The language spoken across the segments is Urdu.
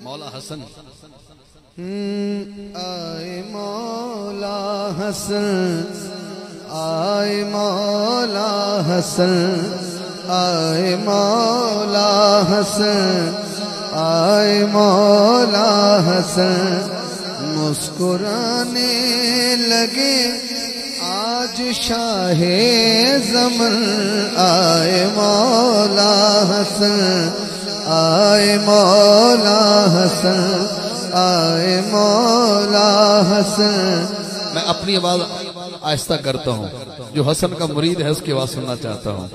مولا حسن آئے مولا حسن، آئے مولا حسن، آئے مولا حسن، آئے مولا حسن، مسکرانے لگے آج شاہ زمن، آئے مولا حسن، آئے مولا حسن، آئے مولا حسن۔ میں اپنی آواز آہستہ کرتا ہوں، جو حسن کا مرید ہے اس کی آواز سننا چاہتا ہوں۔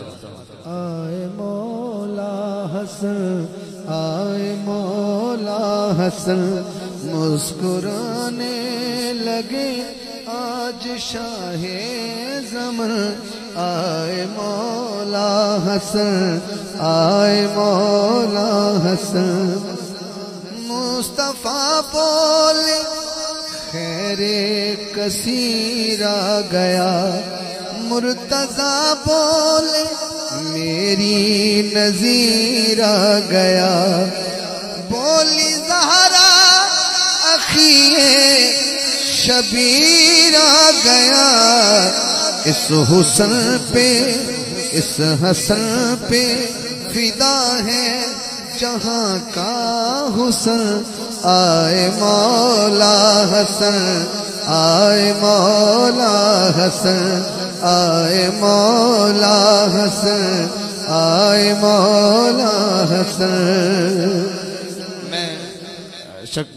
آئے مولا حسن، آئے مولا حسن، مسکرانے لگے آج شاہ زمن، آئے مولا حسن، آئے مولا حسن۔ مصطفیٰ بولے خیر کثیر آ گیا، مرتضیٰ بولے میری نظیر آ گیا، بولی زہرا اخی شبیر آ گیا، اس حسن پہ اس حسن پہ فدا ہے جہاں کا حسن، آئے مولا حسن، آئے مولا حسن، آئے مولا حسن، آئے مولا حسن۔ میں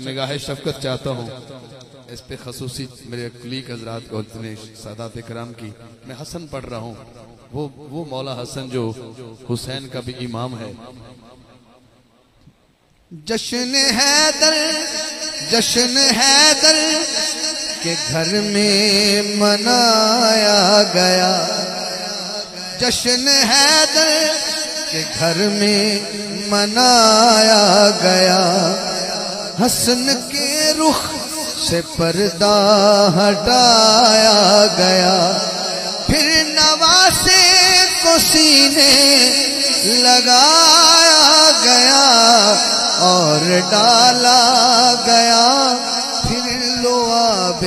نگاہ شفقت چاہتا ہوں اس پہ، خصوصی میرے کلیگ حضرات کو، اتنے سادات کرام کی، میں حسن پڑھ رہا ہوں، وہ مولا حسن جو حسین کا بھی امام ہے۔ جشن حیدر، جشن حیدر کے گھر میں منایا گیا، جشن حیدر کے گھر میں منایا گیا، حسن کے رخ سے پردہ ہٹایا گیا، پھر نواسے کو سینے لگایا گیا اور ڈالا گیا پھر لعاب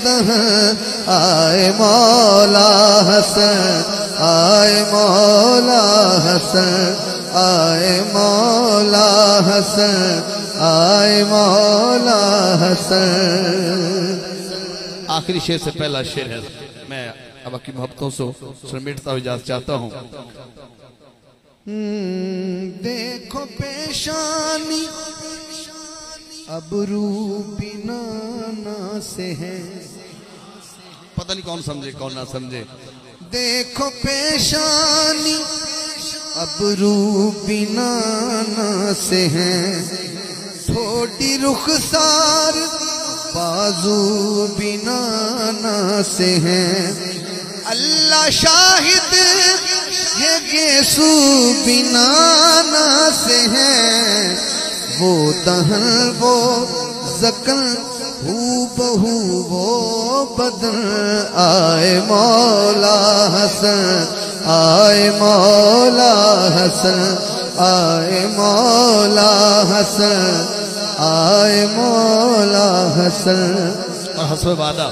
دہن، آئے مولا حسن، آئے مولا حسن، آئے مولا حسن، آئے مولا حسن۔ آخری شعر سے پہلا شعر ہے، میں اب آپ کی محبتوں سے سمیٹتا ہوا اجازت چاہتا ہوں۔ دیکھو پیشانی ابرو بنانا سے ہے، پتہ نہیں کون سمجھے کون نہ سمجھے۔ دیکھو پیشانی ابرو بنانا سے ہے، تھوڑی رخسار بازو بنانا سے ہے، اللہ شاہد یہ گیسو بنانا سے ہے، وہ دہن وہ زکن ہو بہو وہ بدن، آئے مولا حسن، آئے مولا حسن، آئے مولا حسن، آئے مولا حسن۔ اور حسب وعدہ